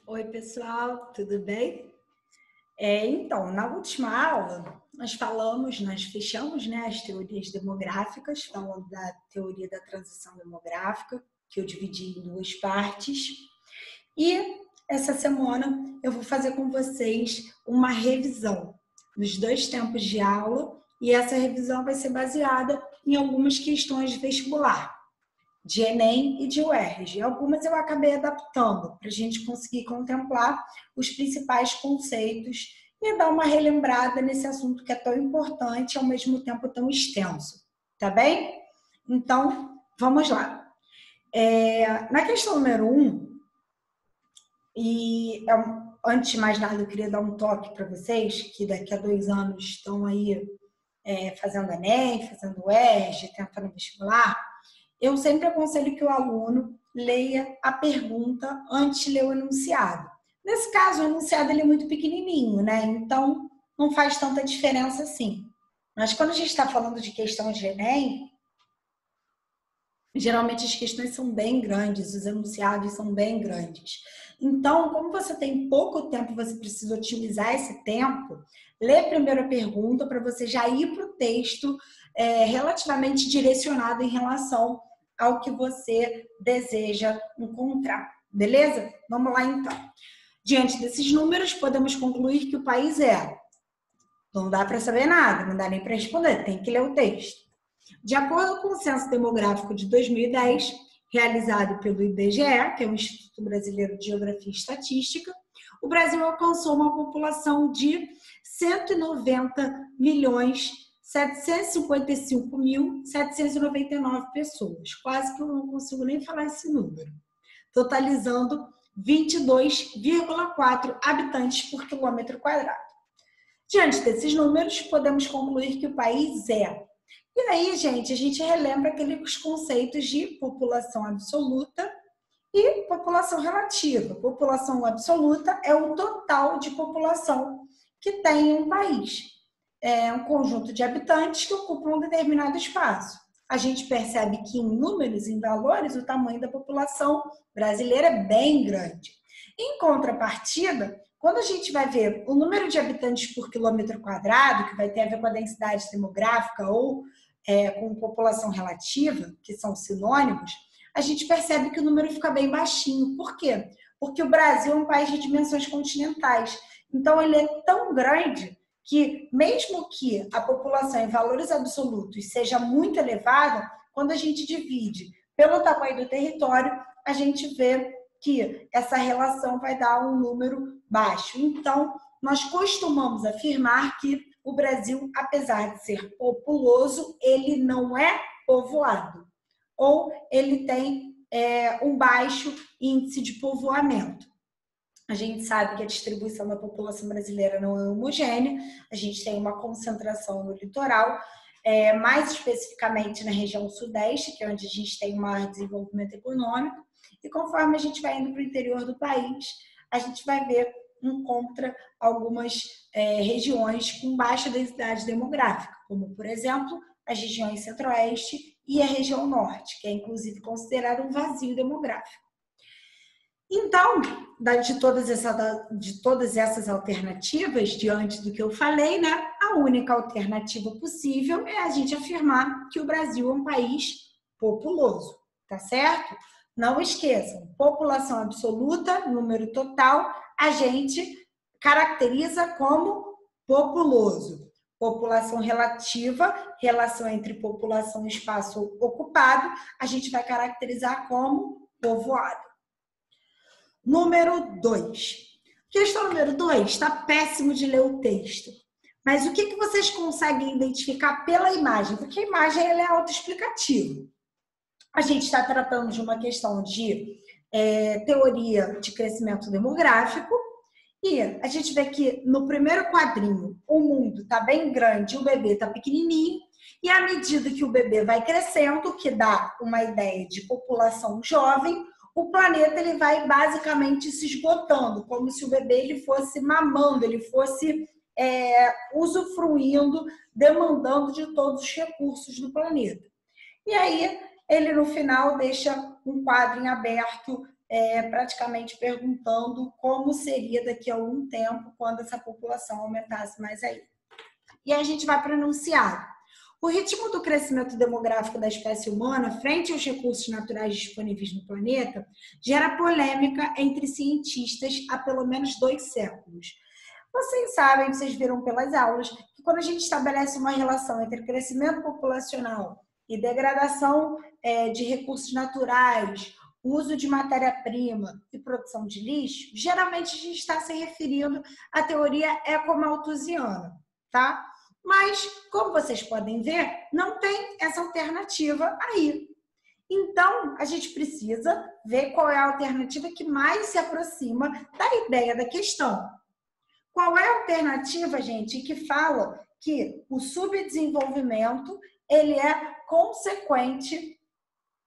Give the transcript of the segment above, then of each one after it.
Oi, pessoal, tudo bem? Então, na última aula, nós fechamos, né, as teorias demográficas, falando da teoria da transição demográfica, que eu dividi em duas partes. E essa semana eu vou fazer com vocês uma revisão dos dois tempos de aula, e essa revisão vai ser baseada em algumas questões de vestibular, de Enem e de UERJ. Algumas eu acabei adaptando para a gente conseguir contemplar os principais conceitos e dar uma relembrada nesse assunto que é tão importante e ao mesmo tempo tão extenso. Tá bem? Então, vamos lá. Na questão número 1, antes de mais nada eu queria dar um toque para vocês, que daqui a 2 anos estão aí fazendo Enem, fazendo UERJ, tentando vestibular. Eu sempre aconselho que o aluno leia a pergunta antes de ler o enunciado. Nesse caso, o enunciado ele é muito pequenininho, né? Então, não faz tanta diferença assim. Mas quando a gente está falando de questão de Enem, geralmente as questões são bem grandes, os enunciados são bem grandes. Então, como você tem pouco tempo, você precisa otimizar esse tempo, lê primeiro a pergunta para você já ir para o texto relativamente direcionado em relação ao que você deseja encontrar. Beleza? Vamos lá, então. Diante desses números, podemos concluir que o país é... Não dá para saber nada, não dá nem para responder, tem que ler o texto. De acordo com o Censo Demográfico de 2010, realizado pelo IBGE, que é o Instituto Brasileiro de Geografia e Estatística, o Brasil alcançou uma população de 190.755.799 pessoas. Quase que eu não consigo nem falar esse número. Totalizando 22,4 habitantes por quilômetro quadrado. Diante desses números, podemos concluir que o país é... E aí, gente, a gente relembra aqueles conceitos de população absoluta e população relativa. População absoluta é o total de população que tem um país. É um conjunto de habitantes que ocupam um determinado espaço. A gente percebe que em números, em valores, o tamanho da população brasileira é bem grande. Em contrapartida, quando a gente vai ver o número de habitantes por quilômetro quadrado, que vai ter a ver com a densidade demográfica ou com população relativa, que são sinônimos, a gente percebe que o número fica bem baixinho. Por quê? Porque o Brasil é um país de dimensões continentais. Então, ele é tão grande que, mesmo que a população em valores absolutos seja muito elevada, quando a gente divide pelo tamanho do território, a gente vê que essa relação vai dar um número baixo. Então, nós costumamos afirmar que o Brasil, apesar de ser populoso, ele não é povoado, ou ele tem um baixo índice de povoamento. A gente sabe que a distribuição da população brasileira não é homogênea, a gente tem uma concentração no litoral, mais especificamente na região sudeste, que é onde a gente tem um maior desenvolvimento econômico, e conforme a gente vai indo para o interior do país, a gente vai ver encontra algumas regiões com baixa densidade demográfica, como, por exemplo, as regiões centro-oeste e a região norte, que é, inclusive, considerada um vazio demográfico. Então, de todas essas alternativas, diante do que eu falei, né, a única alternativa possível é a gente afirmar que o Brasil é um país populoso, tá certo? Não esqueçam, população absoluta, número total, a gente caracteriza como populoso. População relativa, relação entre população e espaço ocupado, a gente vai caracterizar como povoado. Número 2. Questão número 2, está péssimo de ler o texto. Mas o que vocês conseguem identificar pela imagem? Porque a imagem ela é autoexplicativa. A gente está tratando de uma questão de teoria de crescimento demográfico e a gente vê que no primeiro quadrinho o mundo está bem grande, o bebê está pequenininho e à medida que o bebê vai crescendo, que dá uma ideia de população jovem, o planeta ele vai basicamente se esgotando, como se o bebê ele fosse mamando, ele fosse usufruindo, demandando de todos os recursos do planeta. E aí ele no final deixa um quadro em aberto praticamente perguntando como seria daqui a algum tempo quando essa população aumentasse mais aí. E aí a gente vai para o enunciado. O ritmo do crescimento demográfico da espécie humana frente aos recursos naturais disponíveis no planeta gera polêmica entre cientistas há pelo menos 2 séculos. Vocês sabem, vocês viram pelas aulas, que quando a gente estabelece uma relação entre crescimento populacional e degradação de recursos naturais, uso de matéria-prima e produção de lixo, geralmente a gente está se referindo à teoria ecomalthusiana, tá? Mas, como vocês podem ver, não tem essa alternativa aí. Então, a gente precisa ver qual é a alternativa que mais se aproxima da ideia da questão. Qual é a alternativa, gente, que fala que o subdesenvolvimento ele é consequente,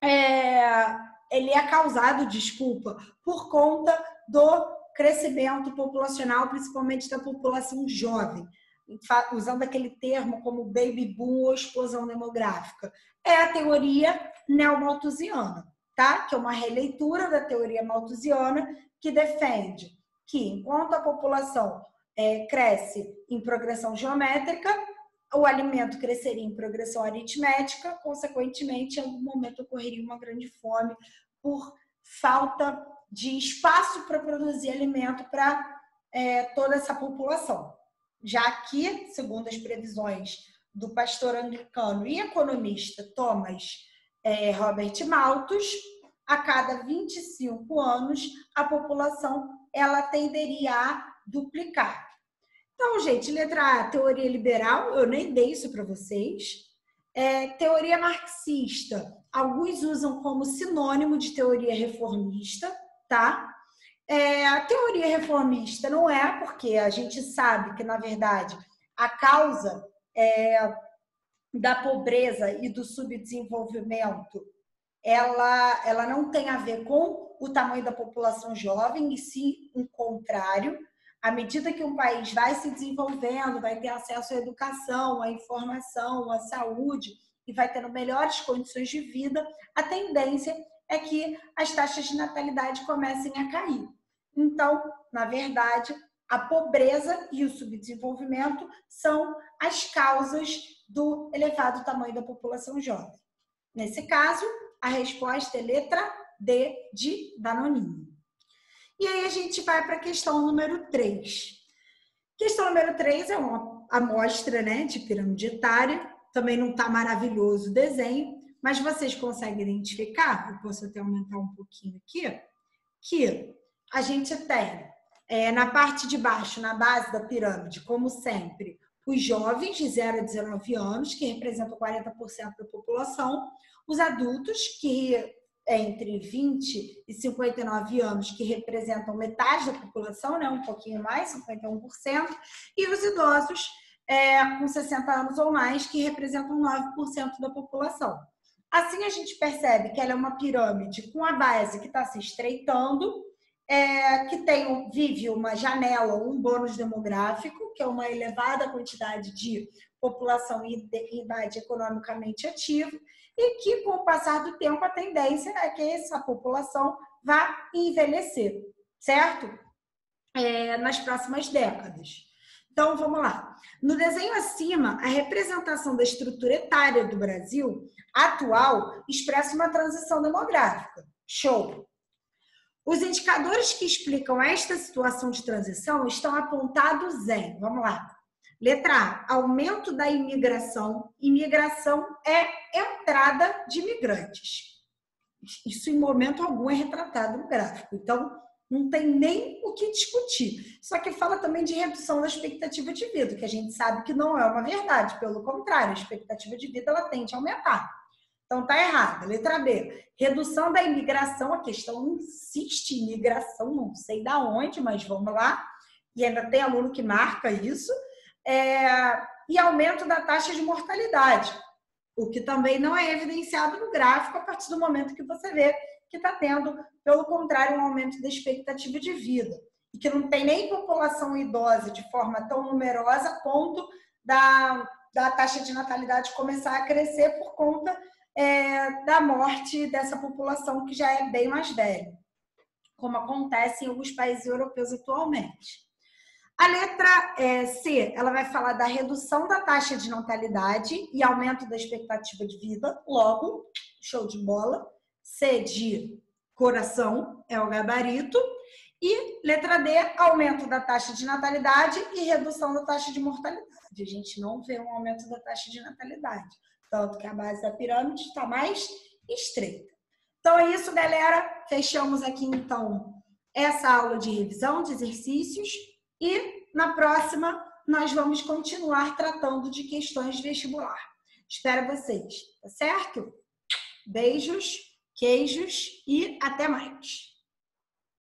ele é causado, por conta do crescimento populacional, principalmente da população jovem, usando aquele termo como baby boom ou explosão demográfica. É a teoria neomalthusiana, tá? Que é uma releitura da teoria malthusiana que defende que, enquanto a população cresce em progressão geométrica, o alimento cresceria em progressão aritmética, consequentemente, em algum momento ocorreria uma grande fome por falta de espaço para produzir alimento para toda essa população. Já que, segundo as previsões do pastor anglicano e economista Thomas Robert Malthus, a cada 25 anos a população ela tenderia a duplicar. Então, gente, letra A, teoria liberal, eu nem dei isso para vocês. Teoria marxista, alguns usam como sinônimo de teoria reformista, tá? A teoria reformista não é, porque a gente sabe que, na verdade, a causa da pobreza e do subdesenvolvimento ela não tem a ver com o tamanho da população jovem, e sim o contrário. À medida que um país vai se desenvolvendo, vai ter acesso à educação, à informação, à saúde e vai tendo melhores condições de vida, a tendência é que as taxas de natalidade comecem a cair. Então, na verdade, a pobreza e o subdesenvolvimento são as causas do elevado tamanho da população jovem. Nesse caso, a resposta é letra D de Danoninho. E aí a gente vai para a questão número 3. Questão número 3 é uma amostra, né, de pirâmide etária. Também não está maravilhoso o desenho, mas vocês conseguem identificar, eu posso até aumentar um pouquinho aqui, que a gente tem na parte de baixo, na base da pirâmide, como sempre, os jovens de 0 a 19 anos, que representam 40% da população, os adultos, que entre 20 e 59 anos, que representam metade da população, né, um pouquinho mais, 51%, e os idosos com 60 anos ou mais, que representam 9% da população. Assim, a gente percebe que ela é uma pirâmide com a base que está se estreitando, que vive uma janela, um bônus demográfico, que é uma elevada quantidade de população em idade economicamente ativa, e que, com o passar do tempo, a tendência é que essa população vá envelhecer, certo? Nas próximas décadas. Então, vamos lá. No desenho acima, a representação da estrutura etária do Brasil atual expressa uma transição demográfica. Show! Os indicadores que explicam esta situação de transição estão apontados em, vamos lá, letra A, aumento da imigração. Imigração é entrada de imigrantes. Isso, em momento algum, é retratado no gráfico. Então, não tem nem o que discutir. Só que fala também de redução da expectativa de vida, que a gente sabe que não é uma verdade. Pelo contrário, a expectativa de vida ela tende a aumentar. Então, tá errado. Letra B, redução da imigração. A questão insiste em imigração, não sei da onde, mas vamos lá. E ainda tem aluno que marca isso. E aumento da taxa de mortalidade, o que também não é evidenciado no gráfico a partir do momento que você vê que está tendo, pelo contrário, um aumento da expectativa de vida, e que não tem nem população idosa de forma tão numerosa a ponto da taxa de natalidade começar a crescer por conta da morte dessa população que já é bem mais velha. como acontece em alguns países europeus atualmente. A letra C, ela vai falar da redução da taxa de natalidade e aumento da expectativa de vida, logo, show de bola. C de coração, é o gabarito. E letra D, aumento da taxa de natalidade e redução da taxa de mortalidade. A gente não vê um aumento da taxa de natalidade, tanto que a base da pirâmide está mais estreita. Então é isso, galera. Fechamos aqui, então, essa aula de revisão de exercícios e na próxima nós vamos continuar tratando de questões de vestibular. Espero vocês, tá certo? Beijos, queijos e até mais!